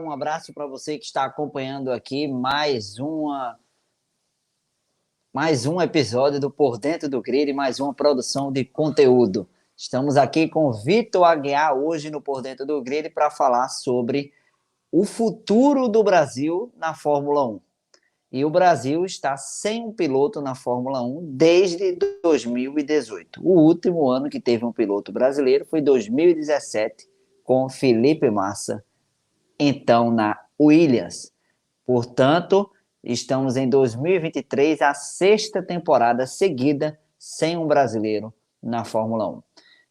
um abraço para você que está acompanhando aqui mais um episódio do Por Dentro do Grid, mais uma produção de conteúdo. Estamos aqui com Vitor Aguiar hoje no Por Dentro do Grid para falar sobre o futuro do Brasil na Fórmula 1. E o Brasil está sem um piloto na Fórmula 1 desde 2018. O último ano que teve um piloto brasileiro foi 2017, com Felipe Massa, então na Williams. Portanto, estamos em 2023, a sexta temporada seguida sem um brasileiro na Fórmula 1.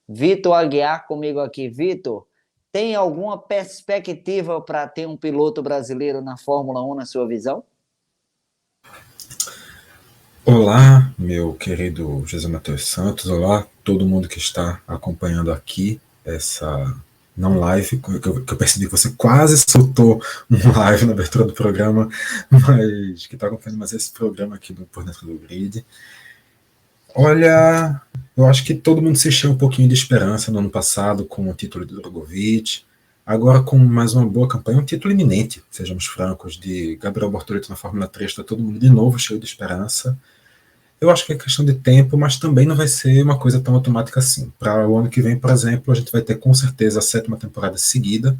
Vitor Aguiar comigo aqui. Vitor, tem alguma perspectiva para ter um piloto brasileiro na Fórmula 1 na sua visão? Olá, meu querido José Matheus Santos, olá todo mundo que está acompanhando aqui essa não live, que eu percebi que você quase soltou um live na abertura do programa, mas que está acompanhando mais esse programa aqui do Por Dentro do Grid. Olha, eu acho que todo mundo se encheu um pouquinho de esperança no ano passado com o título de Drogovic, agora com mais uma boa campanha, um título iminente, sejamos francos, de Gabriel Bortoleto na Fórmula 3, está todo mundo de novo cheio de esperança. Eu acho que é questão de tempo, mas também não vai ser uma coisa tão automática assim. Para o ano que vem, por exemplo, a gente vai ter com certeza a 7ª temporada seguida,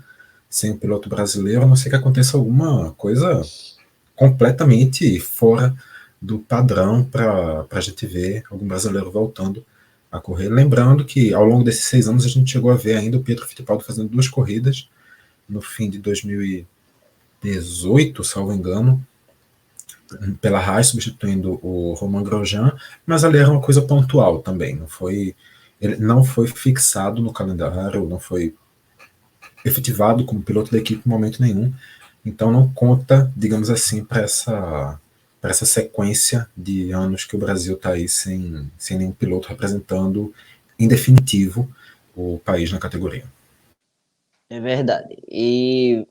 sem um piloto brasileiro, a não ser que aconteça alguma coisa completamente fora do padrão para a gente ver algum brasileiro voltando a correr. Lembrando que ao longo desses 6 anos a gente chegou a ver ainda o Pietro Fittipaldi fazendo 2 corridas, no fim de 2018, salvo engano, pela Haas, substituindo o Romain Grosjean, mas ali era uma coisa pontual também, ele não foi fixado no calendário, não foi efetivado como piloto da equipe em momento nenhum, então não conta, digamos assim, para essa sequência de anos que o Brasil está aí sem nenhum piloto representando, em definitivo, o país na categoria. É verdade. E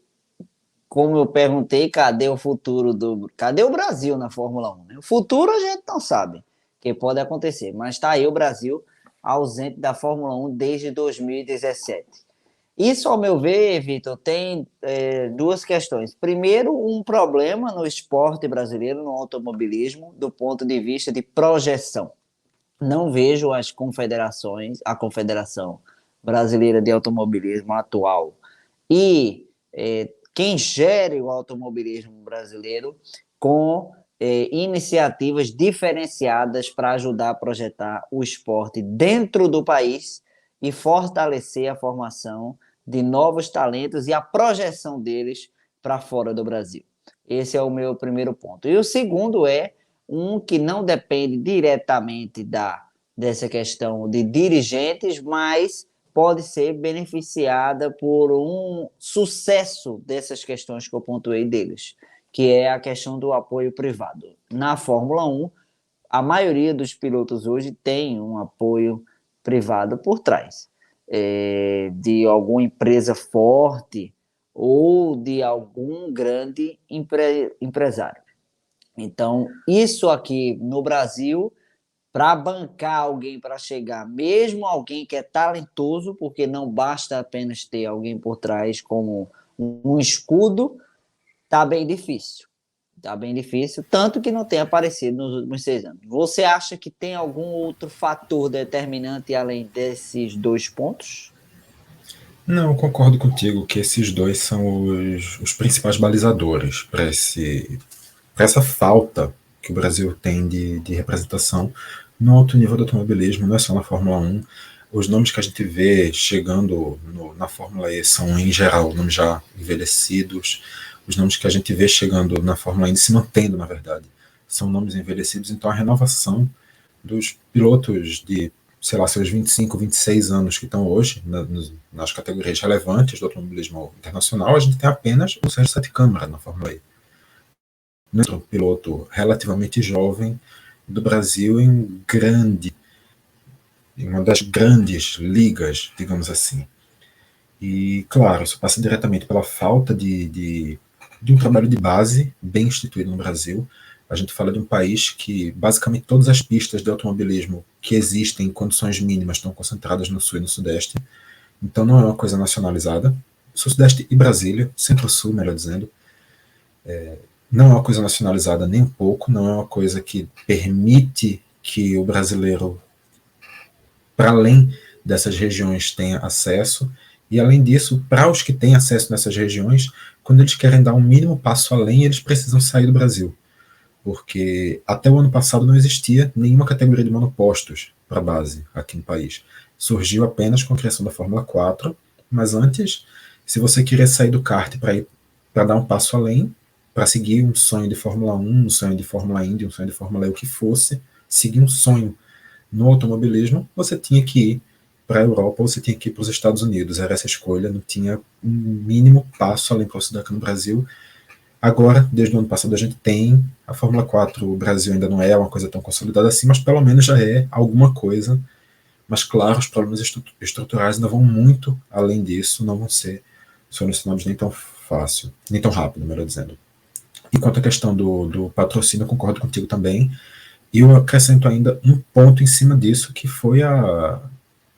como eu perguntei, cadê o Brasil na Fórmula 1? Né? O futuro a gente não sabe, que pode acontecer, mas está aí o Brasil ausente da Fórmula 1 desde 2017. Isso, ao meu ver, Vitor, tem duas questões. Primeiro, um problema no esporte brasileiro, no automobilismo, do ponto de vista de projeção. Não vejo a Confederação Brasileira de Automobilismo atual e quem gere o automobilismo brasileiro com iniciativas diferenciadas para ajudar a projetar o esporte dentro do país e fortalecer a formação de novos talentos e a projeção deles para fora do Brasil. Esse é o meu primeiro ponto. E o segundo é um que não depende diretamente dessa questão de dirigentes, mas pode ser beneficiada por um sucesso dessas questões que eu pontuei deles, que é a questão do apoio privado. Na Fórmula 1, a maioria dos pilotos hoje tem um apoio privado por trás, de alguma empresa forte ou de algum grande empresário. Então, isso aqui no Brasil, para bancar alguém para chegar, mesmo alguém que é talentoso, porque não basta apenas ter alguém por trás como um escudo, está bem difícil. Está bem difícil, tanto que não tem aparecido nos últimos 6 anos. Você acha que tem algum outro fator determinante além desses 2 pontos? Não, eu concordo contigo que esses 2 são os principais balizadores para essa falta que o Brasil tem de representação no alto nível do automobilismo, não é só na Fórmula 1. Os nomes que a gente vê chegando na Fórmula E são, em geral, nomes já envelhecidos. Os nomes que a gente vê chegando na Fórmula E, se mantendo, na verdade, são nomes envelhecidos. Então, a renovação dos pilotos de, sei lá, seus 25, 26 anos que estão hoje nas categorias relevantes do automobilismo internacional, a gente tem apenas o Sérgio Sete Câmara na Fórmula E. Um piloto relativamente jovem do Brasil em uma das grandes ligas, digamos assim. E, claro, isso passa diretamente pela falta de um trabalho de base bem instituído no Brasil. A gente fala de um país que basicamente todas as pistas de automobilismo que existem em condições mínimas estão concentradas no sul e no sudeste. Então não é uma coisa nacionalizada. Sul-Sudeste e Brasília, Centro-Sul, melhor dizendo. Não é uma coisa nacionalizada nem um pouco, não é uma coisa que permite que o brasileiro, para além dessas regiões, tenha acesso. E, além disso, para os que têm acesso nessas regiões, quando eles querem dar um mínimo passo além, eles precisam sair do Brasil. Porque até o ano passado não existia nenhuma categoria de monopostos para base aqui no país. Surgiu apenas com a criação da Fórmula 4, mas antes, se você queria sair do kart para dar um passo além, para seguir um sonho de Fórmula 1, um sonho de Fórmula Indy, um sonho de Fórmula E, o que fosse, seguir um sonho no automobilismo, você tinha que ir para a Europa ou você tinha que ir para os Estados Unidos. Era essa escolha, não tinha um mínimo passo além para você aqui no Brasil. Agora, desde o ano passado, a gente tem a Fórmula 4. O Brasil ainda não é uma coisa tão consolidada assim, mas pelo menos já é alguma coisa. Mas, claro, os problemas estruturais ainda vão muito além disso, não vão ser solucionados nem tão fácil, nem tão rápido, melhor dizendo. E quanto à questão do patrocínio, eu concordo contigo também. E eu acrescento ainda um ponto em cima disso, que foi a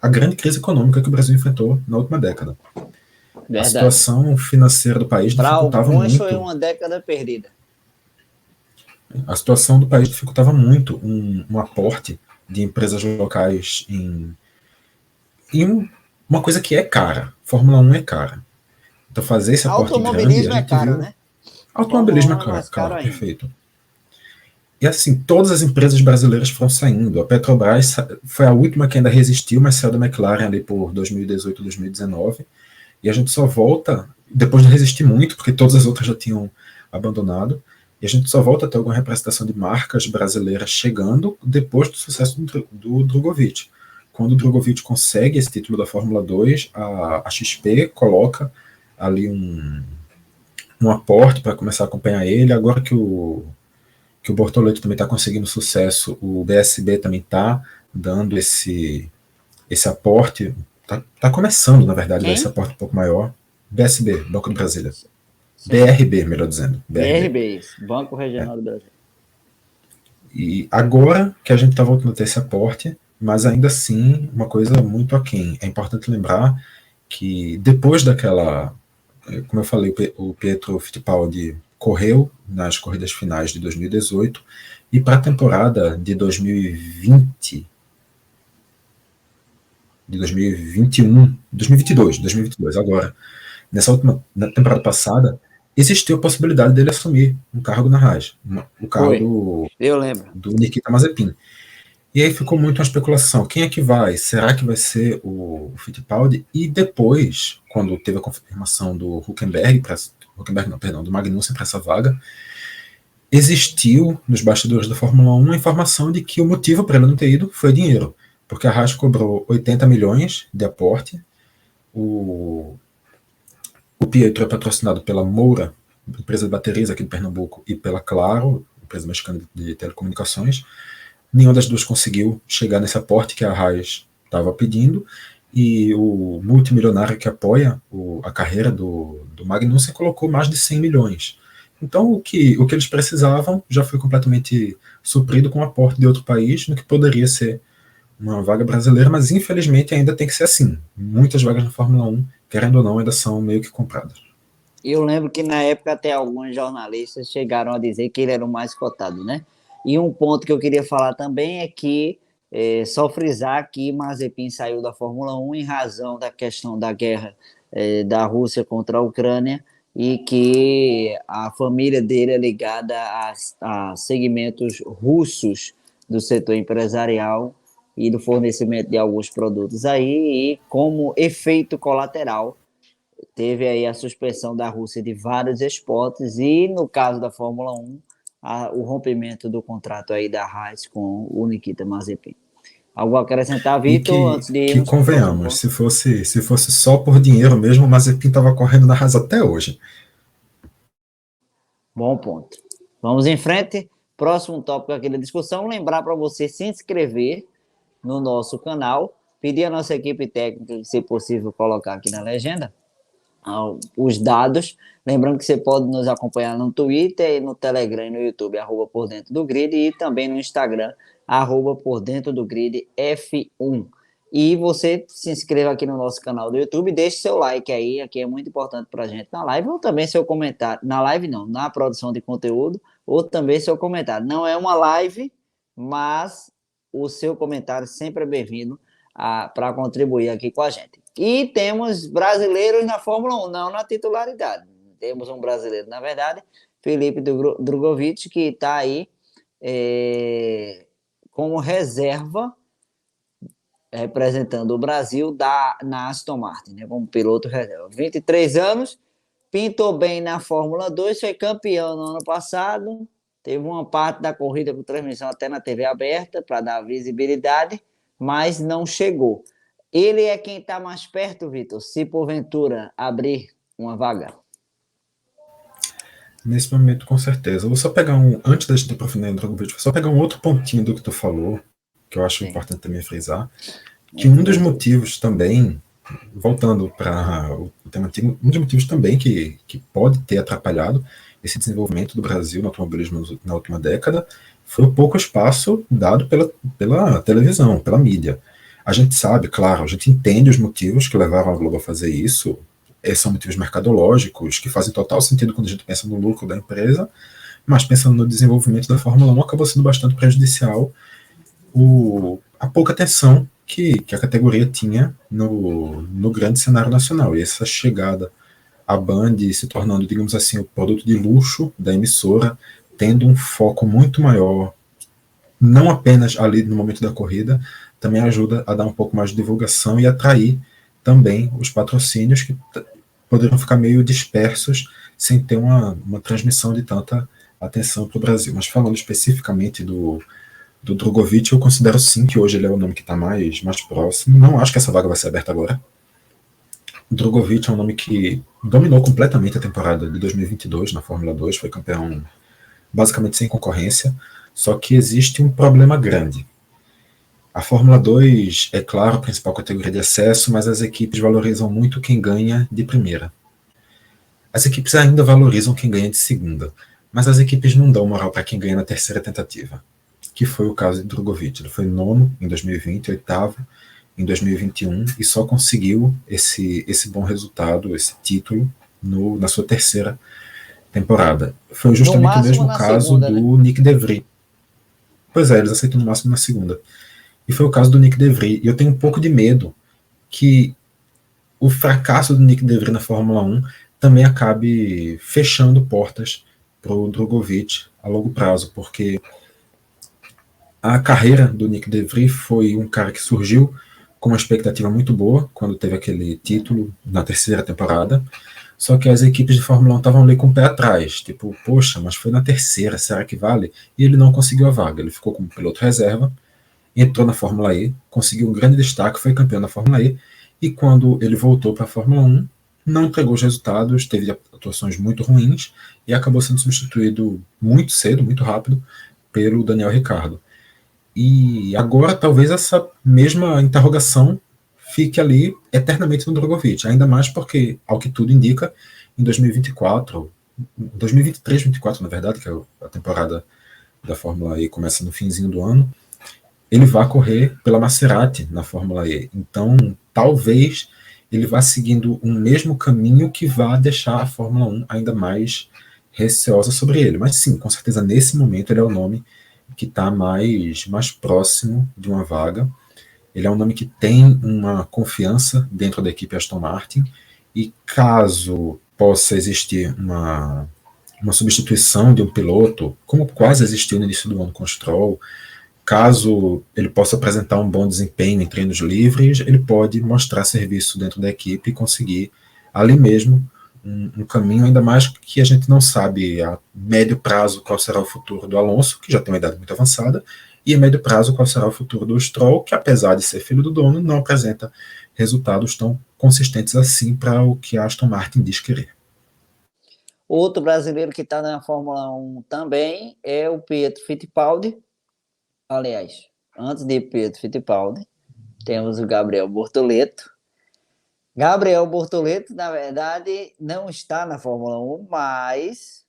grande crise econômica que o Brasil enfrentou na última década. Verdade. A situação financeira do país Para dificultava alguns muito. foi uma década perdida. A situação do país dificultava muito um aporte de empresas locais em uma coisa que é cara. Fórmula 1 é cara. Então, fazer esse aporte grande, a Automobilismo é gente caro, viu. né? Automobilismo é Fórmula 1 é mais caro claro, ainda. perfeito. E assim, todas as empresas brasileiras foram saindo. A Petrobras foi a última que ainda resistiu, mas saiu da McLaren ali por 2018, 2019. E a gente só volta, depois de resistir muito, porque todas as outras já tinham abandonado, e a gente só volta a ter alguma representação de marcas brasileiras chegando depois do sucesso do Drogovic. Quando o Drogovic consegue esse título da Fórmula 2, a XP coloca ali um aporte para começar a acompanhar ele. Agora que o Bortoleto também está conseguindo sucesso, o BSB também está dando esse aporte. Está começando, na verdade, a dar esse Quem? aporte um pouco maior. BSB, Banco do Brasília. Sim. BRB, melhor dizendo. BRB, isso. Banco Regional do Brasil. E agora que a gente está voltando a ter esse aporte, mas ainda assim, uma coisa muito aquém. É importante lembrar que depois daquela, como eu falei, o Pietro Fittipaldi correu nas corridas finais de 2018, e para a temporada de 2020, de 2021, 2022, agora, nessa última na temporada passada, existiu a possibilidade dele assumir um cargo na Haas, o cargo Eu lembro. do Nikita Mazepin. E aí ficou muito uma especulação. Quem é que vai? Será que vai ser o Fittipaldi? E depois, quando teve a confirmação do Hülkenberg, do Magnussen para essa vaga, existiu nos bastidores da Fórmula 1 a informação de que o motivo para ele não ter ido foi dinheiro, porque a Haas cobrou 80 milhões de aporte. O Pietro é patrocinado pela Moura, empresa de baterias aqui de Pernambuco, e pela Claro, empresa mexicana de telecomunicações. Nenhuma das duas conseguiu chegar nesse aporte que a Haas estava pedindo, e o multimilionário que apoia a carreira do Magnussen colocou mais de 100 milhões. Então, o que eles precisavam já foi completamente suprido com o aporte de outro país, no que poderia ser uma vaga brasileira, mas infelizmente ainda tem que ser assim. Muitas vagas na Fórmula 1, querendo ou não, ainda são meio que compradas. Eu lembro que na época até alguns jornalistas chegaram a dizer que ele era o mais cotado, né? E um ponto que eu queria falar também é que, só frisar que Mazepin saiu da Fórmula 1 em razão da questão da guerra da Rússia contra a Ucrânia, e que a família dele é ligada a segmentos russos do setor empresarial e do fornecimento de alguns produtos aí, e como efeito colateral teve aí a suspensão da Rússia de vários esportes, e no caso da Fórmula 1, o rompimento do contrato aí da Haas com o Nikita Mazepin. Algo a acrescentar, E Vitor, antes de que irmos para o próximo convenhamos, ponto? se fosse só por dinheiro mesmo, o Mazepin estava correndo na Haas até hoje. Bom ponto. Vamos em frente. Próximo tópico aqui da discussão, lembrar para você se inscrever no nosso canal, pedir à nossa equipe técnica, se possível, colocar aqui na legenda os dados. Lembrando que você pode nos acompanhar no Twitter, no Telegram e no YouTube, @por dentro do grid, e também no Instagram, @por dentro do grid F1. E você se inscreva aqui no nosso canal do YouTube, deixe seu like aí, aqui é muito importante para a gente na live, ou também seu comentário, na live não, na produção de conteúdo, ou também seu comentário. Não é uma live, mas o seu comentário sempre é bem-vindo para contribuir aqui com a gente. E temos brasileiros na Fórmula 1, não na titularidade. Temos um brasileiro, na verdade, Felipe Drogovic, que está aí como reserva representando o Brasil na Aston Martin, né, como piloto reserva. 23 anos, pintou bem na Fórmula 2, foi campeão no ano passado, teve uma parte da corrida com transmissão até na TV aberta para dar visibilidade, mas não chegou. Ele é quem está mais perto, Vitor, se porventura abrir uma vaga. Nesse momento, com certeza. Eu vou só pegar antes da gente aprofundar em Drogovic, vou só pegar um outro pontinho do que tu falou, que eu acho importante também frisar, que um dos motivos também, voltando para o tema antigo, um dos motivos também que pode ter atrapalhado esse desenvolvimento do Brasil no automobilismo na última década foi o pouco espaço dado pela televisão, pela mídia. A gente sabe, claro, a gente entende os motivos que levaram a Globo a fazer isso, são motivos mercadológicos, que fazem total sentido quando a gente pensa no lucro da empresa, mas pensando no desenvolvimento da Fórmula 1 acabou sendo bastante prejudicial a pouca atenção que a categoria tinha no grande cenário nacional. E essa chegada à Band se tornando, digamos assim, o produto de luxo da emissora, tendo um foco muito maior, não apenas ali no momento da corrida, também ajuda a dar um pouco mais de divulgação e atrair também os patrocínios que poderiam ficar meio dispersos sem ter uma transmissão de tanta atenção para o Brasil. Mas falando especificamente do Drogovic, eu considero sim que hoje ele é o nome que está mais próximo. Não acho que essa vaga vai ser aberta agora. O Drogovic é um nome que dominou completamente a temporada de 2022 na Fórmula 2, foi campeão basicamente sem concorrência, só que existe um problema grande. A Fórmula 2 é, claro, a principal categoria de acesso, mas as equipes valorizam muito quem ganha de primeira. As equipes ainda valorizam quem ganha de segunda, mas as equipes não dão moral para quem ganha na terceira tentativa, que foi o caso de Drogovic. Ele foi nono em 2020, oitavo em 2021 e só conseguiu esse bom resultado, esse título, na sua terceira temporada. Foi justamente o mesmo caso segunda, do Nick De Vries. Pois é, eles aceitam no máximo na segunda. E foi o caso do Nick De Vries. E eu tenho um pouco de medo que o fracasso do Nick De Vries na Fórmula 1 também acabe fechando portas para o Drogovic a longo prazo, porque a carreira do Nick De Vries foi um cara que surgiu com uma expectativa muito boa quando teve aquele título na terceira temporada, só que as equipes de Fórmula 1 estavam ali com o pé atrás, tipo, poxa, mas foi na terceira, será que vale? E ele não conseguiu a vaga, ele ficou como piloto reserva, entrou na Fórmula E, conseguiu um grande destaque, foi campeão da Fórmula E, e quando ele voltou para a Fórmula 1, não entregou os resultados, teve atuações muito ruins, e acabou sendo substituído muito cedo, muito rápido, pelo Daniel Ricciardo. E agora talvez essa mesma interrogação fique ali eternamente no Drogovic, ainda mais porque, ao que tudo indica, em 2024, 2023, 2024 na verdade, que é a temporada da Fórmula E começa no finzinho do ano, ele vai correr pela Maserati na Fórmula E. Então, talvez ele vá seguindo um mesmo caminho que vá deixar a Fórmula 1 ainda mais receosa sobre ele. Mas sim, com certeza nesse momento ele é o nome que está mais próximo de uma vaga. Ele é um nome que tem uma confiança dentro da equipe Aston Martin, e caso possa existir uma substituição de um piloto, como quase existiu no início do ano com o Stroll, caso ele possa apresentar um bom desempenho em treinos livres, ele pode mostrar serviço dentro da equipe e conseguir ali mesmo um caminho, ainda mais que a gente não sabe a médio prazo qual será o futuro do Alonso, que já tem uma idade muito avançada, e a médio prazo qual será o futuro do Stroll, que apesar de ser filho do dono, não apresenta resultados tão consistentes assim para o que a Aston Martin diz querer. Outro brasileiro que está na Fórmula 1 também é o Pietro Fittipaldi. Aliás, antes de Pietro Fittipaldi, temos o Gabriel Bortoleto. Gabriel Bortoleto, na verdade, não está na Fórmula 1, mas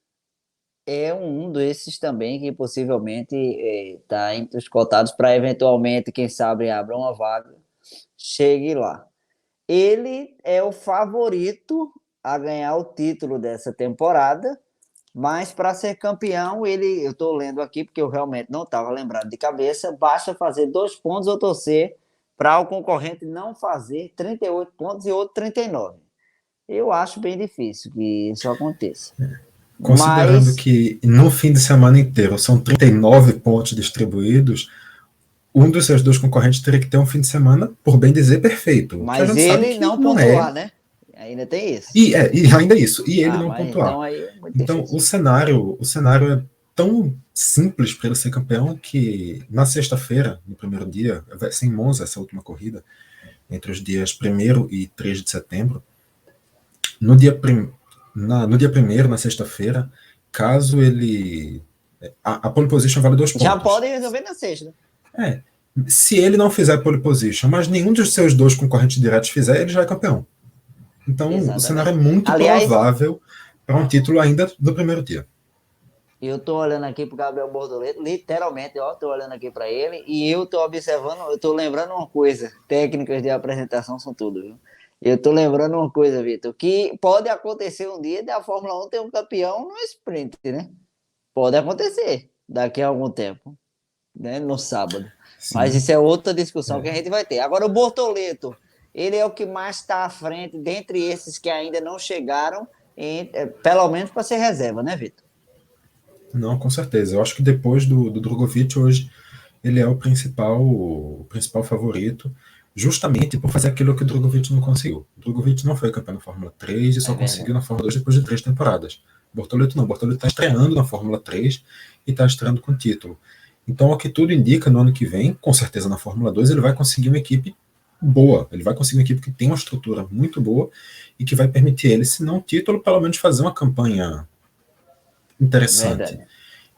é um desses também que possivelmente está entre os cotados para eventualmente, quem sabe, abra uma vaga chegue lá. Ele é o favorito a ganhar o título dessa temporada, mas para ser campeão, eu estou lendo aqui porque eu realmente não estava lembrado de cabeça, basta fazer 2 pontos ou torcer para o concorrente não fazer 38 pontos e outro 39. Eu acho bem difícil que isso aconteça. Considerando Mas, que no fim de semana inteiro são 39 pontos distribuídos, um dos seus dois concorrentes teria que ter um fim de semana, por bem dizer, perfeito. O que a mas gente sabe ele que não não é. pontuar, né? Ainda tem isso. E ainda isso, e ele Ah, não mas pontuar. então aí é muito Então, difícil. o cenário é tão simples para ele ser campeão que na sexta-feira, no primeiro dia, vai ser em Monza essa última corrida, entre os dias 1º e 3 de setembro. No dia, no dia 1º, na sexta-feira, caso ele. A pole position vale 2 Já pontos. podem resolver na sexta. É. Se ele não fizer pole position, mas nenhum dos seus dois concorrentes diretos fizer, ele já é campeão. Então, o cenário é Exatamente. muito Aliás, provável para um título ainda do primeiro dia. eu tô olhando aqui pro Gabriel Bortoleto, literalmente, ó, tô olhando aqui para ele e eu tô observando, eu tô lembrando uma coisa, técnicas de apresentação são tudo, viu? Eu tô lembrando uma coisa, Vitor, que pode acontecer um dia da Fórmula 1 ter um campeão no sprint, né? Pode acontecer daqui a algum tempo, né? No sábado. Mas Sim. isso é outra discussão que a É. gente vai ter. Agora, o Bortoleto, ele é o que mais está à frente dentre esses que ainda não chegaram, pelo menos para ser reserva, né, Vitor? Não, com certeza. Eu acho que depois do Drogovic, hoje, ele é o principal favorito, justamente por fazer aquilo que o Drogovic não conseguiu. O Drogovic não foi campeão na Fórmula 3 e É só conseguiu verdade. na Fórmula 2 depois de 3 temporadas. Bortoleto não. Bortoleto está estreando na Fórmula 3 e está estreando com título. Então, o que tudo indica, no ano que vem, com certeza na Fórmula 2, ele vai conseguir uma equipe boa. Ele vai conseguir uma equipe que tem uma estrutura muito boa e que vai permitir ele, se não título, pelo menos fazer uma campanha interessante. Verdade.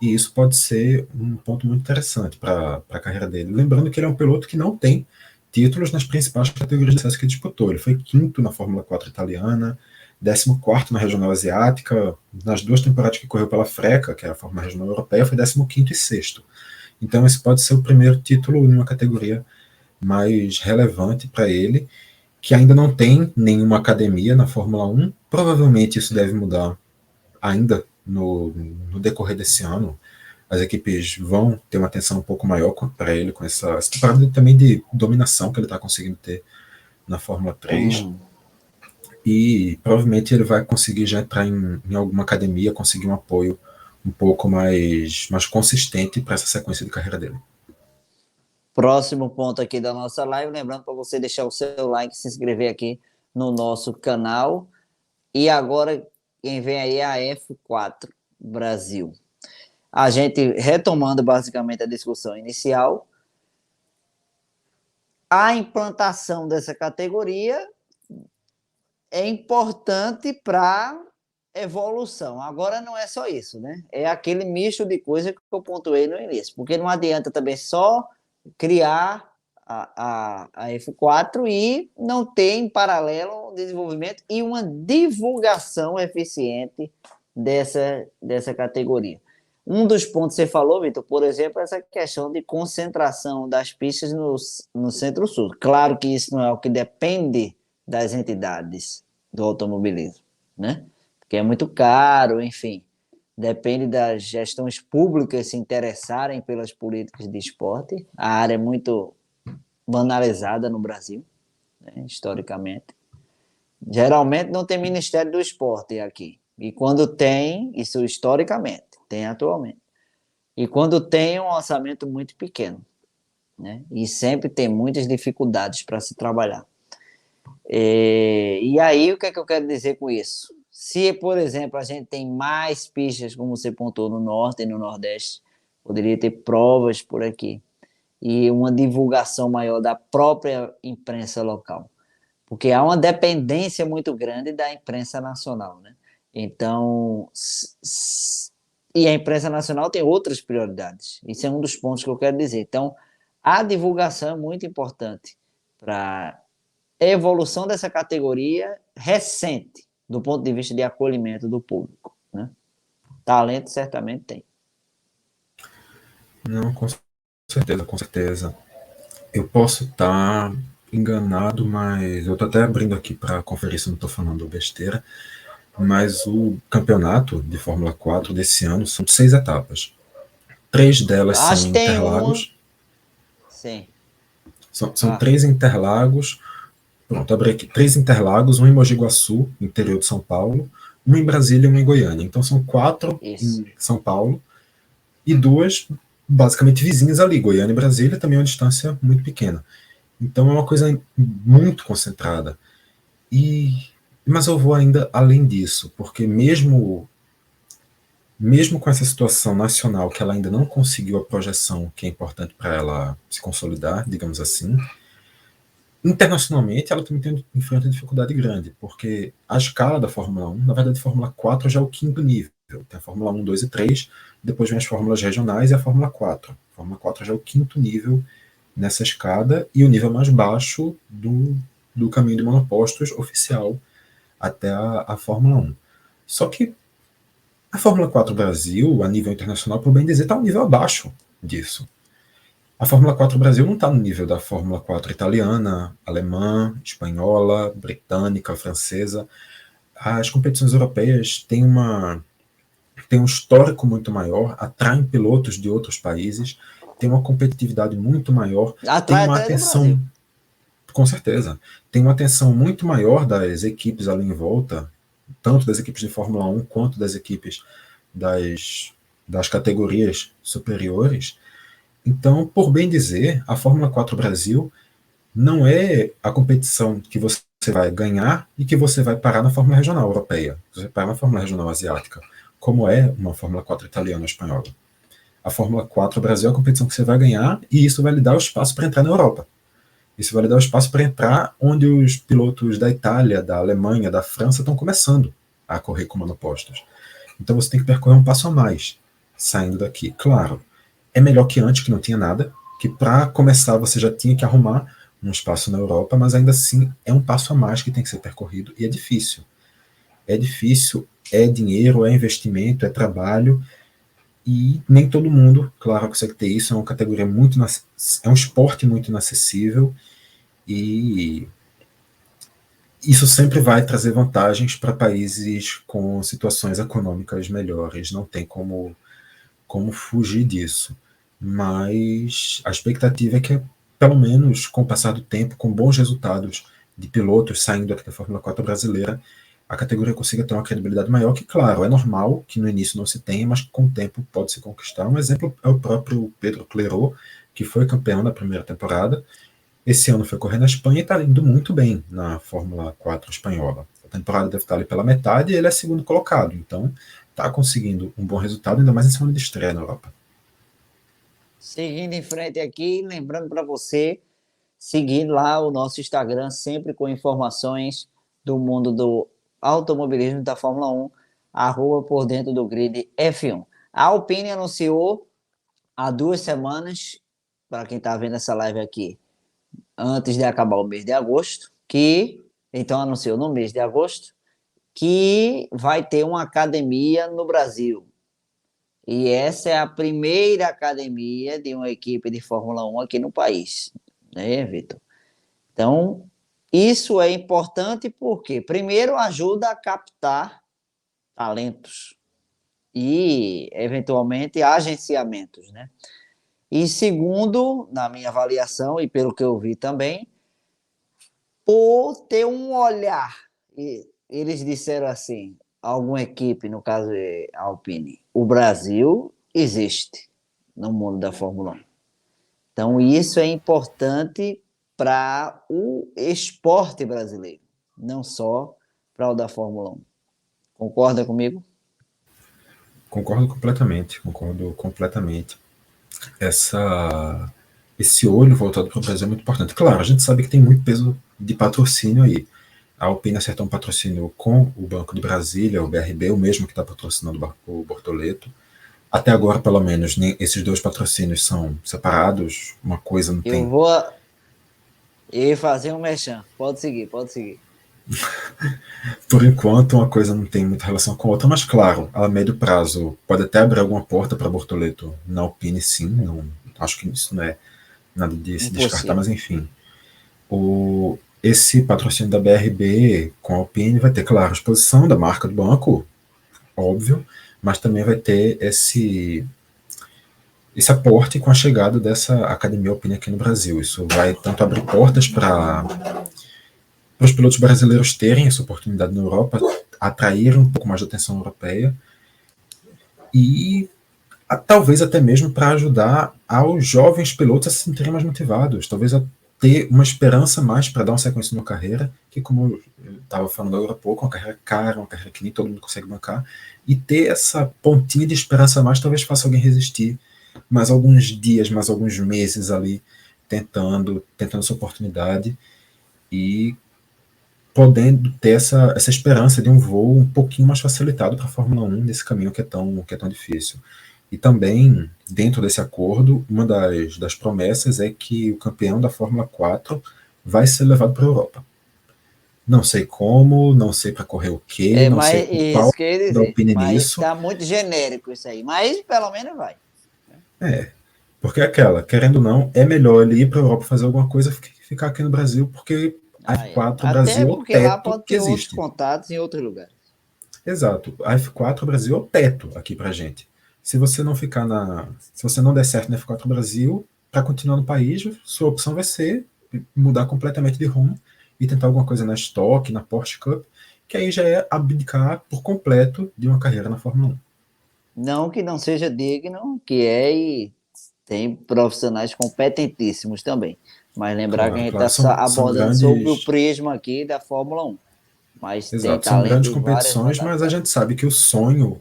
E isso pode ser um ponto muito interessante para a carreira dele. Lembrando que ele é um piloto que não tem títulos nas principais categorias de acesso que disputou. Ele foi quinto na Fórmula 4 italiana, 14º na Regional Asiática, nas 2 temporadas que correu pela Freca, que é a Fórmula Regional Europeia, foi 15º e sexto. Então esse pode ser o primeiro título em uma categoria mais relevante para ele, que ainda não tem nenhuma academia na Fórmula 1. Provavelmente isso deve mudar ainda no decorrer desse ano. As equipes vão ter uma atenção um pouco maior para ele, com essa temporada também de dominação que ele está conseguindo ter na Fórmula 3. E provavelmente ele vai conseguir já entrar em alguma academia, conseguir um apoio um pouco mais consistente para essa sequência de carreira dele. Próximo ponto aqui da nossa live, lembrando para você deixar o seu like, se inscrever aqui no nosso canal. E agora quem vem aí é a F4 Brasil. A gente retomando basicamente a discussão inicial, a implantação dessa categoria é importante para evolução. Agora não é só isso, né? É aquele misto de coisa que eu pontuei no início, porque não adianta também só criar a F4 e não ter em paralelo um desenvolvimento e uma divulgação eficiente dessa categoria. Um dos pontos que você falou, Vitor, por exemplo, é essa questão de concentração das pistas no Centro-Sul. Claro que isso não é o que depende das entidades do automobilismo, né? Porque é muito caro, enfim. Depende das gestões públicas se interessarem pelas políticas de esporte. A área é muito banalizada no Brasil, né, historicamente. Geralmente não tem Ministério do Esporte aqui. E quando tem, isso historicamente, tem atualmente. E quando tem, é um orçamento muito pequeno, né? E sempre tem muitas dificuldades para se trabalhar. E aí, o que é que eu quero dizer com isso? Se, por exemplo, a gente tem mais pistas, como você pontuou, no Norte e no Nordeste, poderia ter provas por aqui e uma divulgação maior da própria imprensa local, porque há uma dependência muito grande da imprensa nacional, né? Então, e a imprensa nacional tem outras prioridades. Isso é um dos pontos que eu quero dizer. Então, a divulgação é muito importante para evolução dessa categoria recente, do ponto de vista de acolhimento do público, né? Talento certamente tem. Não, com certeza, com certeza. Eu posso estar enganado, mas eu tô até abrindo aqui para conferir se eu não estou falando besteira, mas o campeonato de Fórmula 4 desse ano são 6 etapas. 3 delas são Acho em que tem uma. Interlagos, Sim. são Ah, 3 Interlagos, pronto, abri aqui, 3 Interlagos, um em Mogi Guaçu, interior de São Paulo, um em Brasília e um em Goiânia. Então são 4 isso. em São Paulo e 2 basicamente vizinhas ali, Goiânia e Brasília, também é uma distância muito pequena. Então é uma coisa muito concentrada. E, mas eu vou ainda além disso, porque mesmo com essa situação nacional que ela ainda não conseguiu a projeção que é importante para ela se consolidar, digamos assim, internacionalmente ela também enfrenta dificuldade grande, porque a escala da Fórmula 1, na verdade, a Fórmula 4 já é o quinto nível. Tem a Fórmula 1, 2 e 3, depois vem as fórmulas regionais e a Fórmula 4. A Fórmula 4 já é o quinto nível nessa escada e o nível mais baixo do caminho de monopostos oficial até a Fórmula 1. Só que a Fórmula 4 Brasil, a nível internacional, por bem dizer, está um nível abaixo disso. A Fórmula 4 Brasil não está no nível da Fórmula 4 italiana, alemã, espanhola, britânica, francesa. As competições europeias têm um histórico muito maior, atraem pilotos de outros países, têm uma competitividade muito maior, tem Atrai uma até do Brasil. atenção, com certeza, tem uma atenção muito maior das equipes ali em volta, tanto das equipes de Fórmula 1 quanto das equipes das, das categorias superiores. Então, por bem dizer, a Fórmula 4 Brasil não é a competição que você vai ganhar e que você vai parar na Fórmula Regional Europeia, você vai parar na Fórmula Regional Asiática, como é uma Fórmula 4 italiana ou espanhola. A Fórmula 4 Brasil é a competição que você vai ganhar e isso vai lhe dar o espaço para entrar na Europa. Isso vai lhe dar o espaço para entrar onde os pilotos da Itália, da Alemanha, da França estão começando a correr com monopostos. Então você tem que percorrer um passo a mais saindo daqui. Claro, é melhor que antes, que não tinha nada, que para começar você já tinha que arrumar um espaço na Europa, mas ainda assim é um passo a mais que tem que ser percorrido e é difícil. É difícil, é dinheiro, é investimento, é trabalho e nem todo mundo, claro, consegue ter isso. É uma categoria muito, é um esporte muito inacessível e isso sempre vai trazer vantagens para países com situações econômicas melhores. Não tem como fugir disso. Mas a expectativa é que, pelo menos com o passar do tempo, com bons resultados de pilotos saindo aqui da Fórmula 4 brasileira, a categoria consiga ter uma credibilidade maior, que, claro, é normal que no início não se tenha, mas com o tempo pode se conquistar. Um exemplo é o próprio Pedro Clerot, que foi campeão na primeira temporada. Esse ano foi correr na Espanha e está indo muito bem na Fórmula 4 espanhola. A temporada deve estar ali pela metade e ele é segundo colocado. Então, está conseguindo um bom resultado, ainda mais em semana de estreia na Europa. Seguindo em frente aqui, lembrando para você seguir lá o nosso Instagram, sempre com informações do mundo do automobilismo da Fórmula 1, arroba por dentro do grid F1. A Alpine anunciou há 2 semanas, para quem está vendo essa live aqui, antes de acabar o mês de agosto, que, então anunciou no mês de agosto, que vai ter uma academia no Brasil. E essa é a primeira academia de uma equipe de Fórmula 1 aqui no país, né, Vitor? Então, isso é importante porque, primeiro, ajuda a captar talentos e, eventualmente, agenciamentos, né? E segundo, na minha avaliação e pelo que eu vi também, por ter um olhar, e eles disseram assim, alguma equipe, no caso é a Alpine, o Brasil existe no mundo da Fórmula 1. Então, isso é importante para o esporte brasileiro, não só para o da Fórmula 1. Concorda comigo? Concordo completamente, concordo completamente. Essa, esse olho voltado para o Brasil é muito importante. Claro, a gente sabe que tem muito peso de patrocínio aí. A Alpine acertou um patrocínio com o Banco de Brasília, o BRB, o mesmo que está patrocinando o Bortoleto. Até agora, pelo menos, nem esses dois patrocínios são separados, uma coisa não Eu tem. vou fazer um merchan. Pode seguir, pode seguir. Por enquanto, uma coisa não tem muita relação com a outra, mas claro, a médio prazo pode até abrir alguma porta para Bortoleto na Alpine, sim. Não, acho que isso não é nada de se descartar, Impossível. mas enfim. Esse patrocínio da BRB com a Alpine vai ter, claro, a exposição da marca do banco, óbvio, mas também vai ter esse aporte com a chegada dessa Academia Alpine aqui no Brasil. Isso vai tanto abrir portas para os pilotos brasileiros terem essa oportunidade na Europa, atrair um pouco mais de atenção europeia e talvez até mesmo para ajudar aos jovens pilotos a se sentirem mais motivados, talvez a ter uma esperança mais para dar uma sequência na carreira, que como eu estava falando agora há pouco, uma carreira cara, uma carreira que nem todo mundo consegue bancar, e ter essa pontinha de esperança a mais talvez faça alguém resistir mais alguns dias, mais alguns meses ali, tentando essa oportunidade e podendo ter essa esperança de um voo um pouquinho mais facilitado para a Fórmula 1 nesse caminho que é tão difícil. E também, dentro desse acordo, uma das promessas é que o campeão da Fórmula 4 vai ser levado para a Europa. Não sei como, não sei para correr o quê, não sei qual da opinião mas nisso. está muito genérico isso aí, mas pelo menos vai. Porque querendo ou não, é melhor ele ir para a Europa fazer alguma coisa que ficar aqui no Brasil, porque a F4 Brasil é o teto lá pode ter que existe. Outros contatos em outros lugares. Exato. A F4 Brasil é o teto aqui pra gente. Se você não ficar se você não der certo na F4 Brasil, para continuar no país, sua opção vai ser mudar completamente de rumo e tentar alguma coisa na Stock, na Porsche Cup, que aí já é abdicar por completo de uma carreira na Fórmula 1. Não que não seja digno, que é e tem profissionais competentíssimos também. Mas lembrar que a gente está abordando sobre o prisma aqui da Fórmula 1. Mas exato, são grandes competições, mas a gente sabe que o sonho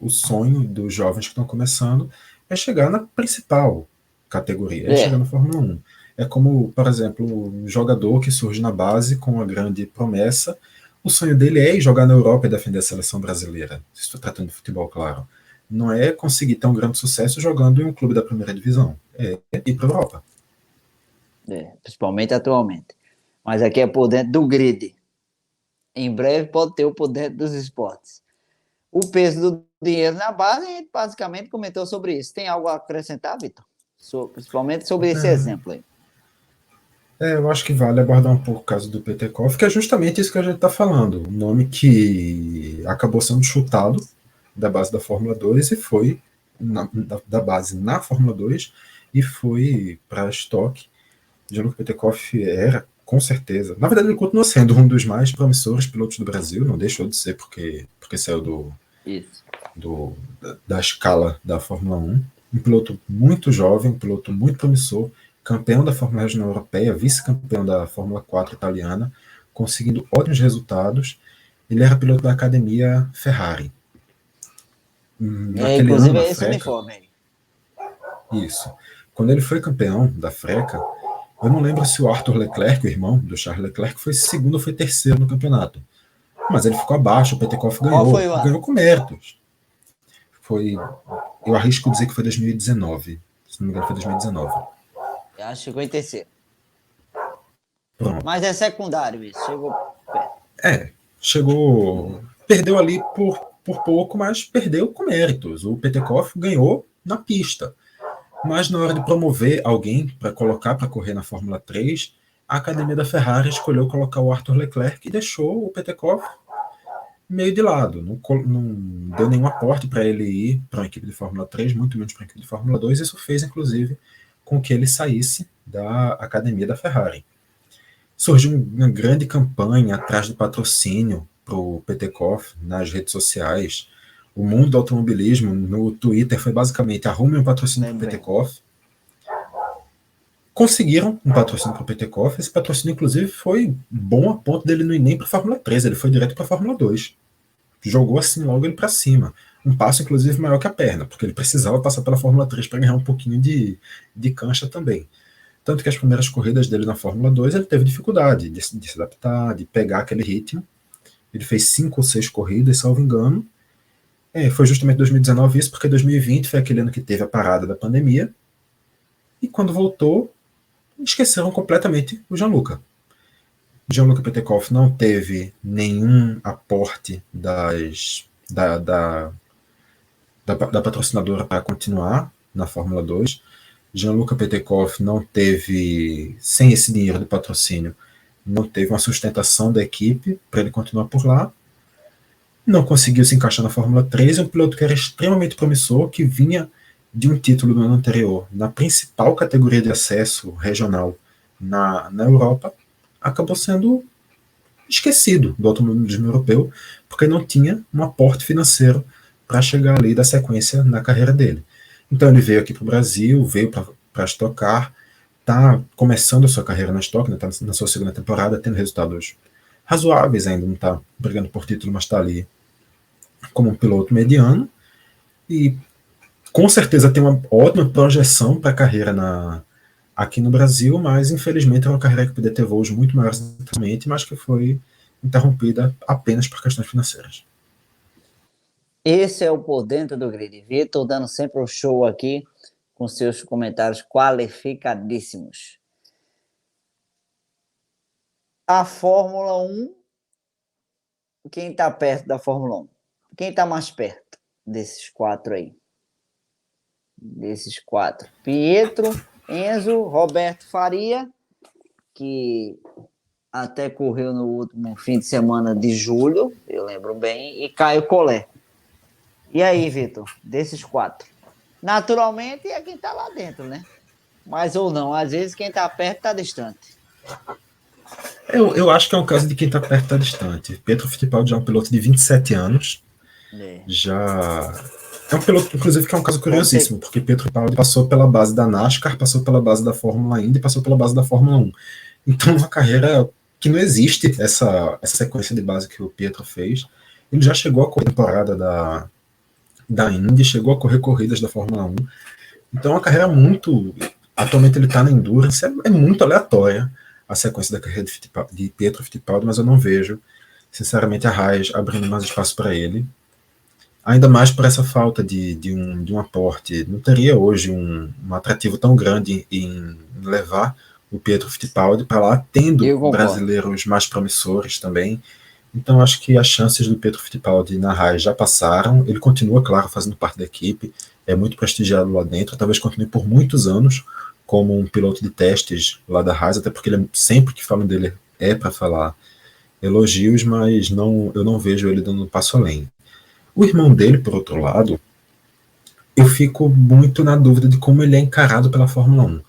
dos jovens que estão começando é chegar na principal categoria, é chegar na Fórmula 1. É como, por exemplo, um jogador que surge na base com uma grande promessa, o sonho dele é ir jogar na Europa e defender a seleção brasileira. Estou tratando de futebol, claro. Não é conseguir ter um grande sucesso jogando em um clube da primeira divisão, é ir para a Europa. Principalmente atualmente. Mas aqui é por dentro do grid. Em breve pode ter o por dentro dos esportes. O peso do dinheiro na base, a gente basicamente comentou sobre isso. Tem algo a acrescentar, Vitor? Principalmente sobre esse exemplo aí. Eu acho que vale abordar um pouco o caso do Petekov, que é justamente isso que a gente está falando. Um nome que acabou sendo chutado da base da Fórmula 2 e foi da base na Fórmula 2 e foi para a Stock. Gianluca Petekov era, com certeza, na verdade ele continua sendo um dos mais promissores pilotos do Brasil, não deixou de ser porque saiu da escala da Fórmula 1. Um piloto muito jovem, um piloto muito promissor, campeão da Fórmula Regional Europeia, vice-campeão da Fórmula 4 italiana, conseguindo ótimos resultados. Ele era piloto da academia Ferrari. Inclusive é esse uniforme aí. Isso. Quando ele foi campeão da Freca, eu não lembro se o Arthur Leclerc, o irmão do Charles Leclerc, foi segundo ou foi terceiro no campeonato. Mas ele ficou abaixo, o Petekov ganhou com méritos. Eu arrisco dizer que foi 2019. Se não me engano, foi 2019. Eu acho que ficou em terceiro. Pronto. Mas é secundário isso, chegou perto. Chegou. Perdeu ali por pouco, mas perdeu com méritos. O Petekov ganhou na pista. Mas na hora de promover alguém para colocar para correr na Fórmula 3, a academia da Ferrari escolheu colocar o Arthur Leclerc e deixou o Petekov meio de lado. Não deu nenhum aporte para ele ir para uma equipe de Fórmula 3, muito menos para uma equipe de Fórmula 2. Isso fez, inclusive, com que ele saísse da academia da Ferrari. Surgiu uma grande campanha atrás de patrocínio para o Petekov nas redes sociais. O mundo do automobilismo no Twitter foi basicamente arrume um patrocínio para o Petekov. Conseguiram um patrocínio para o Petekov. Esse patrocínio, inclusive, foi bom a ponto dele não ir nem para a Fórmula 3, ele foi direto para a Fórmula 2. Jogou assim logo ele para cima. Um passo, inclusive, maior que a perna, porque ele precisava passar pela Fórmula 3 para ganhar um pouquinho de cancha também. Tanto que as primeiras corridas dele na Fórmula 2 ele teve dificuldade de se adaptar, de pegar aquele ritmo. Ele fez 5 ou 6 corridas, salvo engano. Foi justamente 2019 isso, porque 2020 foi aquele ano que teve a parada da pandemia. E quando voltou, esqueceram completamente o Gianluca. Gianluca Petekov não teve nenhum aporte da patrocinadora para continuar na Fórmula 2. Gianluca Petekov não teve, sem esse dinheiro do patrocínio, não teve uma sustentação da equipe para ele continuar por lá, não conseguiu se encaixar na Fórmula 3, é um piloto que era extremamente promissor, que vinha de um título no ano anterior, na principal categoria de acesso regional na Europa, acabou sendo esquecido do automobilismo europeu, porque não tinha um aporte financeiro para chegar ali da sequência na carreira dele. Então ele veio aqui para o Brasil, veio para a Stock Car, está começando a sua carreira na Stock, está na sua segunda temporada, tendo resultados razoáveis ainda, não está brigando por título, mas está ali como um piloto mediano, e com certeza tem uma ótima projeção para a carreira aqui no Brasil, mas infelizmente é uma carreira que poderia ter voos muito maiores atualmente, mas que foi interrompida apenas por questões financeiras. Esse é o Por Dentro do Grid. Vitor dando sempre um show aqui com seus comentários qualificadíssimos. A Fórmula 1, quem está perto da Fórmula 1? Quem está mais perto desses quatro aí? Desses quatro. Pietro, Enzo, Roberto Faria, que até correu no último fim de semana de julho, eu lembro bem, e Caio Collet. E aí, Vitor, desses quatro? Naturalmente é quem está lá dentro, né? Mas ou não, às vezes quem está perto está distante. Eu acho que é um caso de quem está perto está distante. Pietro Fittipaldi já é um piloto de 27 anos, já é um piloto, inclusive, que é um caso curiosíssimo, porque Pietro Fittipaldi passou pela base da NASCAR, passou pela base da Fórmula Indy e passou pela base da Fórmula 1. Então, uma carreira que não existe essa sequência de base que o Pietro fez. Ele já chegou a correr a temporada da Indy, chegou a correr corridas da Fórmula 1. Então, é uma carreira muito... Atualmente ele está na Endurance, é muito aleatória a sequência da carreira de Pietro Fittipaldi, mas eu não vejo, sinceramente, a Haas abrindo mais espaço para ele. Ainda mais por essa falta de um aporte. Não teria hoje um atrativo tão grande em levar o Pietro Fittipaldi para lá, tendo brasileiros mais promissores também. Então acho que as chances do Pietro Fittipaldi na Haas já passaram. Ele continua, claro, fazendo parte da equipe, é muito prestigiado lá dentro, talvez continue por muitos anos como um piloto de testes lá da Haas, até porque ele, sempre que falam dele é para falar elogios, mas eu não vejo ele dando um passo além. O irmão dele, por outro lado, eu fico muito na dúvida de como ele é encarado pela Fórmula 1.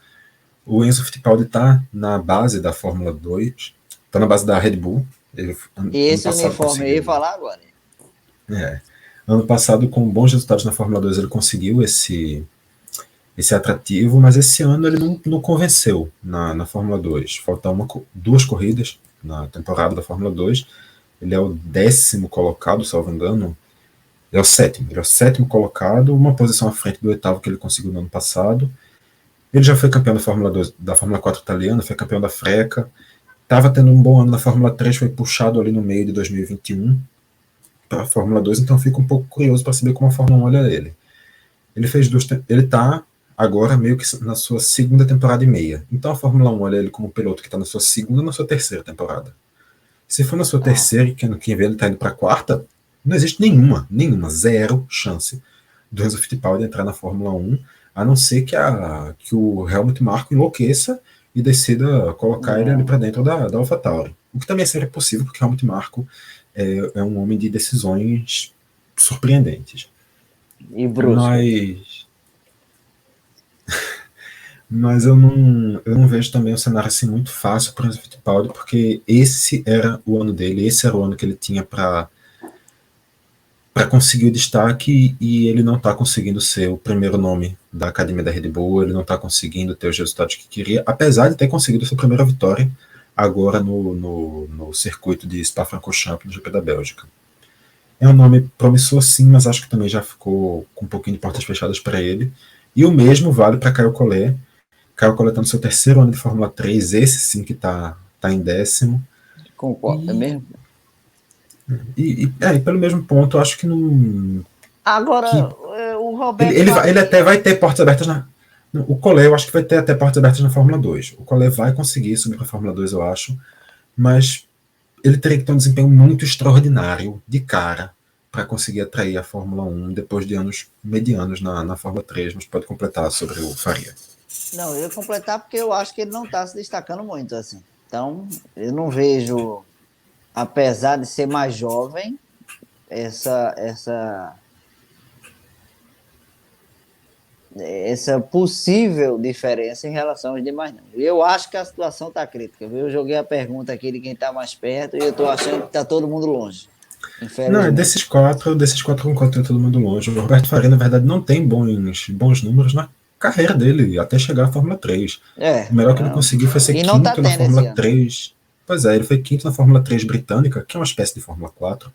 O Enzo Fittipaldi está na base da Fórmula 2, está na base da Red Bull. Esse uniforme aí, falar agora. Ano passado, com bons resultados na Fórmula 2, ele conseguiu esse atrativo, mas esse ano ele não convenceu na Fórmula 2. Faltam 2 corridas na temporada da Fórmula 2. Ele é o 10º colocado, salvo engano. Ele é o 7º colocado, uma posição à frente do 8º que ele conseguiu no ano passado. Ele já foi campeão da Fórmula 2, da Fórmula 4 italiana, foi campeão da Freca, estava tendo um bom ano na Fórmula 3, foi puxado ali no meio de 2021 para a Fórmula 2, então fico um pouco curioso para saber como a Fórmula 1 olha ele. Ele está agora meio que na sua segunda temporada e meia, então a Fórmula 1 olha ele como um piloto que está na sua segunda, na sua terceira temporada. Se for na sua terceira e que ano que vem ele está indo para a quarta, não existe nenhuma, zero chance do Enzo Fittipaldi entrar na Fórmula 1, a não ser que o Helmut Marko enlouqueça e decida colocar ele ali para dentro da AlphaTauri. O que também é sempre possível, porque o Helmut Marko é um homem de decisões surpreendentes. E brusco. Mas eu não vejo também um cenário assim muito fácil para o Enzo Fittipaldi, porque esse era o ano dele, esse era o ano que ele tinha para conseguir o destaque, e ele não está conseguindo ser o primeiro nome da academia da Red Bull, ele não está conseguindo ter os resultados que queria, apesar de ter conseguido sua primeira vitória agora no circuito de Spa-Francorchamps, no GP da Bélgica. É um nome promissor sim, mas acho que também já ficou com um pouquinho de portas fechadas para ele, e o mesmo vale para Caio Collet. Caio Collet está no seu 3º ano de Fórmula 3, esse sim que está em 10º. Concordo, é mesmo? E pelo mesmo ponto, eu acho que não... Agora, o Roberto... Ele até vai ter portas abertas o Collet, eu acho que vai ter até portas abertas na Fórmula 2. O Collet vai conseguir subir para a Fórmula 2, eu acho, mas ele teria que ter um desempenho muito extraordinário de cara para conseguir atrair a Fórmula 1 depois de anos medianos na Fórmula 3, mas pode completar sobre o Faria. Não, eu ia completar porque eu acho que ele não está se destacando muito, assim. Então, eu não vejo, apesar de ser mais jovem, essa essa possível diferença em relação aos demais, não. Eu acho que a situação está crítica, viu? Eu joguei a pergunta aqui de quem está mais perto e eu estou achando que está todo mundo longe, Não, infelizmente. desses quatro eu encontrei todo mundo longe. O Roberto Faria, na verdade, não tem bons números na carreira dele, até chegar à Fórmula 3. O melhor que ele conseguiu foi ser E não está quinto na tendo esse Fórmula ano. 3. Pois é, ele foi quinto na Fórmula 3 britânica, que é uma espécie de Fórmula 4,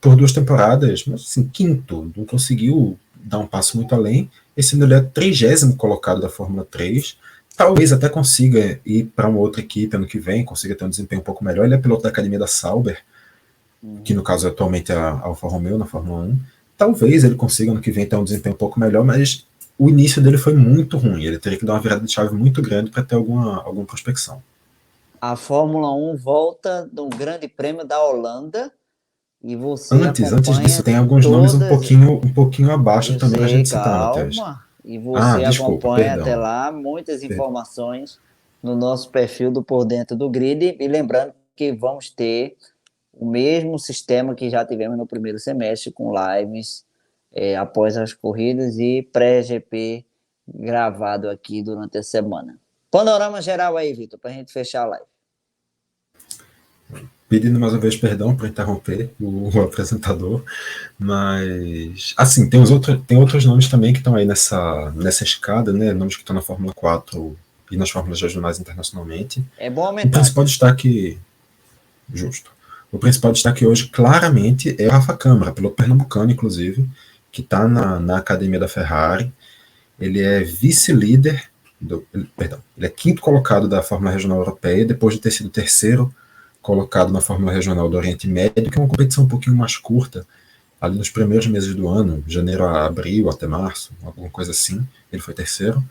por 2 temporadas, mas assim, quinto, não conseguiu dar um passo muito além. Esse ano ele é 30º colocado da Fórmula 3. Talvez até consiga ir para uma outra equipe ano que vem, consiga ter um desempenho um pouco melhor. Ele é piloto da academia da Sauber, que no caso atualmente é a Alfa Romeo na Fórmula 1. Talvez ele consiga ano que vem ter um desempenho um pouco melhor, mas o início dele foi muito ruim. Ele teria que dar uma virada de chave muito grande para ter alguma prospecção. A Fórmula 1 volta no Grande Prêmio da Holanda e você Antes disso, acompanha tem alguns nomes todas. um pouquinho abaixo Eu também para a sei, gente citar, Matheus. calma. E Ah, você desculpa, acompanha até perdão. lá muitas Perdão. informações no nosso perfil do Por Dentro do Grid. E lembrando que vamos ter o mesmo sistema que já tivemos no primeiro semestre, com lives após as corridas e pré-GP gravado aqui durante a semana. Panorama geral aí, Vitor, para a gente fechar a live. Pedindo mais uma vez perdão por interromper o apresentador, mas assim, tem outros nomes também que estão aí nessa escada, né? Nomes que estão na Fórmula 4 e nas Fórmulas regionais internacionalmente. É bom O aumentar principal aqui. destaque, justo. O principal destaque hoje, claramente, é o Rafa Câmara, piloto pernambucano, inclusive, que está na academia da Ferrari. Ele é vice-líder, perdão, ele é quinto colocado da Fórmula Regional Europeia, depois de ter sido terceiro colocado na Fórmula Regional do Oriente Médio, que é uma competição um pouquinho mais curta, ali nos primeiros meses do ano, janeiro a abril, até março, alguma coisa assim, ele foi terceiro.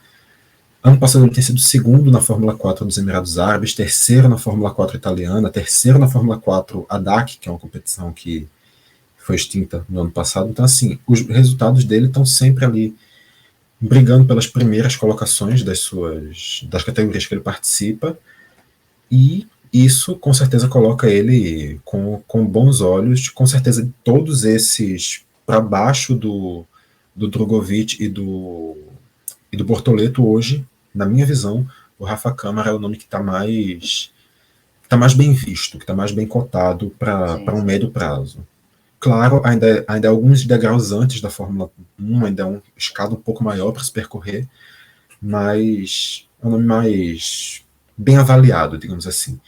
Ano passado ele tinha sido segundo na Fórmula 4 dos Emirados Árabes, terceiro na Fórmula 4 italiana, terceiro na Fórmula 4 ADAC, que é uma competição que foi extinta no ano passado. Então, assim, os resultados dele estão sempre ali brigando pelas primeiras colocações das categorias que ele participa, e isso com certeza coloca ele com bons olhos, com certeza todos esses para baixo do Drogovic e do Bortoleto hoje, na minha visão, o Rafa Câmara é o nome que está mais bem visto, que está mais bem cotado para Sim, um sim. médio prazo. Claro, ainda é alguns degraus antes da Fórmula 1, ainda é uma escada um pouco maior para se percorrer, mas é um nome mais bem avaliado, digamos assim.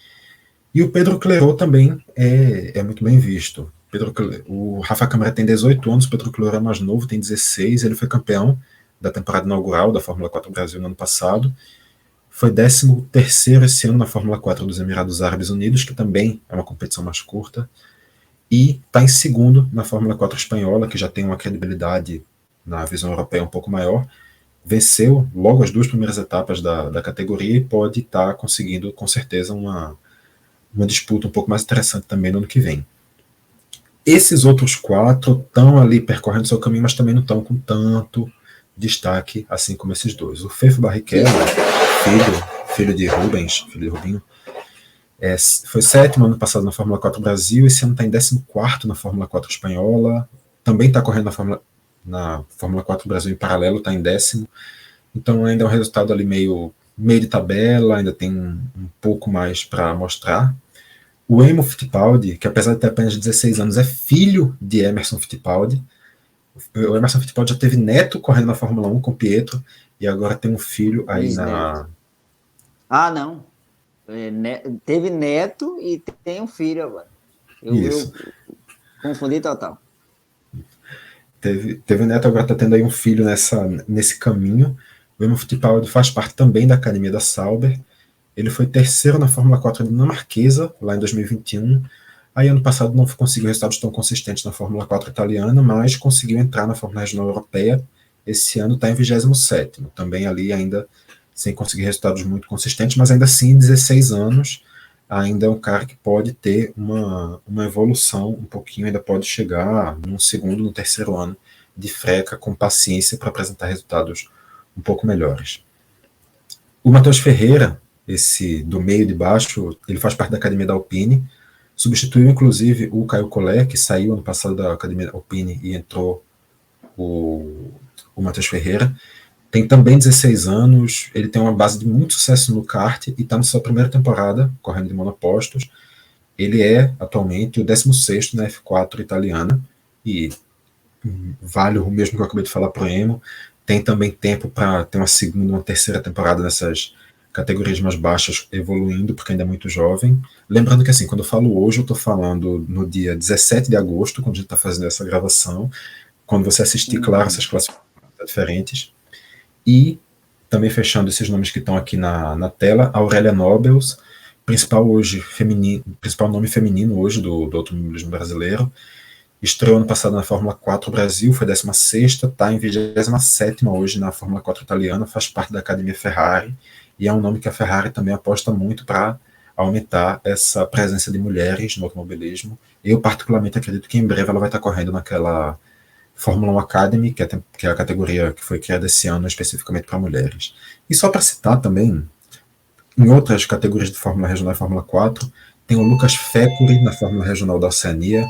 E o Pedro Clerot também é muito bem visto. O Rafa Câmara tem 18 anos, o Pedro Clerot é mais novo, tem 16, ele foi campeão da temporada inaugural da Fórmula 4 Brasil no ano passado, foi 13º esse ano na Fórmula 4 dos Emirados Árabes Unidos, que também é uma competição mais curta, e está em segundo na Fórmula 4 espanhola, que já tem uma credibilidade na visão europeia um pouco maior, venceu logo as 2 primeiras etapas da categoria e pode estar conseguindo, com certeza, uma disputa um pouco mais interessante também no ano que vem. Esses outros 4 estão ali percorrendo seu caminho, mas também não estão com tanto destaque assim como esses 2. O Fefo Barrichello, filho de Rubens, filho de Rubinho, foi 7º ano passado na Fórmula 4 Brasil, esse ano está em 14º na Fórmula 4 espanhola, também está correndo na Fórmula 4 Brasil em paralelo, está em 10º, então ainda é um resultado ali meio de tabela, ainda tem um pouco mais para mostrar. O Emo Fittipaldi, que apesar de ter apenas 16 anos, é filho de Emerson Fittipaldi. O Emerson Fittipaldi já teve neto correndo na Fórmula 1 com o Pietro, e agora tem um filho aí Bisneto. Ah, não. Teve neto e tem um filho agora. Isso. Eu confundi total. Teve neto, agora está tendo aí um filho nesse caminho. O Emo Fittipaldi faz parte também da academia da Sauber. Ele foi terceiro na Fórmula 4 dinamarquesa, lá em 2021. Aí, ano passado, não conseguiu resultados tão consistentes na Fórmula 4 italiana, mas conseguiu entrar na Fórmula Regional Europeia. Esse ano está em 27º, também ali ainda sem conseguir resultados muito consistentes, mas ainda assim, 16 anos, ainda é um cara que pode ter uma evolução um pouquinho, ainda pode chegar no segundo, no terceiro ano de freca, com paciência para apresentar resultados um pouco melhores. O Matheus Ferreira, esse do meio de baixo, ele faz parte da academia da Alpine, substituiu inclusive o Caio Collet, que saiu ano passado da academia da Alpine e entrou o Matheus Ferreira. Tem também 16 anos, ele tem uma base de muito sucesso no kart e está na sua primeira temporada correndo de monopostos. Ele é atualmente o 16º na F4 italiana e vale o mesmo que eu acabei de falar para o Emo. Tem também tempo para ter uma segunda, uma terceira temporada nessas categorias mais baixas, evoluindo, porque ainda é muito jovem. Lembrando que, assim, quando eu falo hoje, eu estou falando no dia 17 de agosto, quando a gente está fazendo essa gravação. Quando você assistir, claro, essas classificações diferentes. E também fechando esses nomes que estão aqui na tela, Aurélia Nobels, principal nome feminino hoje do automobilismo brasileiro. Estreou ano passado na Fórmula 4 Brasil, foi 16ª, está em 27ª hoje na Fórmula 4 italiana, faz parte da Academia Ferrari, e é um nome que a Ferrari também aposta muito para aumentar essa presença de mulheres no automobilismo. Eu particularmente acredito que em breve ela vai estar correndo naquela Fórmula 1 Academy, que é a categoria que foi criada esse ano especificamente para mulheres. E só para citar também, em outras categorias de Fórmula Regional e Fórmula 4, tem o Lucas Fecuri na Fórmula Regional da Oceania,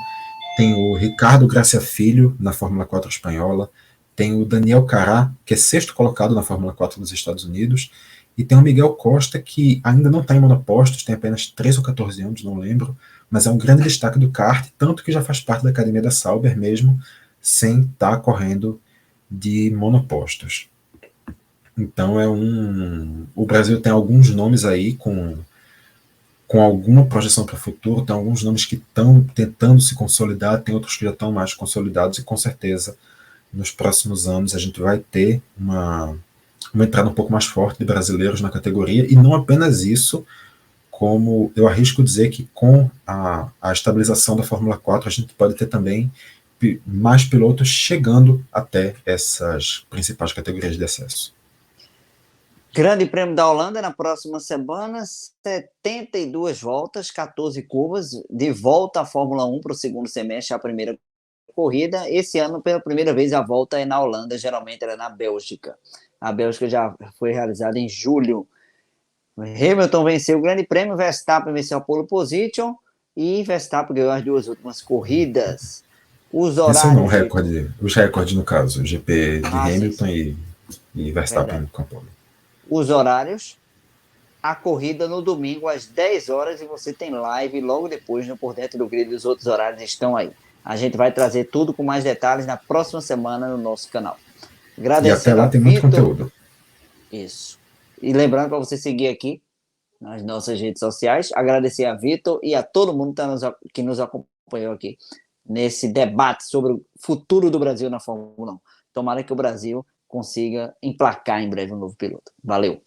tem o Ricardo Gracia Filho na Fórmula 4 espanhola, tem o Daniel Cará, que é sexto colocado na Fórmula 4 dos Estados Unidos, e tem o Miguel Costa, que ainda não está em monopostos, tem apenas 13 ou 14 anos, não lembro, mas é um grande destaque do kart, tanto que já faz parte da academia da Sauber mesmo, sem estar correndo de monopostos. Então o Brasil tem alguns nomes aí com alguma projeção para o futuro, tem alguns nomes que estão tentando se consolidar, tem outros que já estão mais consolidados, e com certeza nos próximos anos a gente vai ter uma entrada um pouco mais forte de brasileiros na categoria, e não apenas isso, como eu arrisco dizer que com a estabilização da Fórmula 4 a gente pode ter também mais pilotos chegando até essas principais categorias de acesso. Grande Prêmio da Holanda na próxima semana, 72 voltas, 14 curvas, de volta à Fórmula 1 para o segundo semestre, a primeira corrida. Esse ano, pela primeira vez, a volta é na Holanda, geralmente ela é na Bélgica. A Bélgica já foi realizada em julho. Hamilton venceu o Grande Prêmio, Verstappen venceu a pole position e Verstappen ganhou as duas últimas corridas. Os horários... Esse é os recordes no caso, GP de Hamilton sim. E Verstappen com a pole. Os horários, a corrida no domingo às 10 horas e você tem live logo depois no Por Dentro do Grid, os outros horários estão aí. A gente vai trazer tudo com mais detalhes na próxima semana no nosso canal. E até lá tem muito conteúdo. Isso. E lembrando para você seguir aqui nas nossas redes sociais, agradecer a Vitor e a todo mundo que nos acompanhou aqui nesse debate sobre o futuro do Brasil na Fórmula 1. Tomara que o Brasil consiga emplacar em breve um novo piloto. Valeu!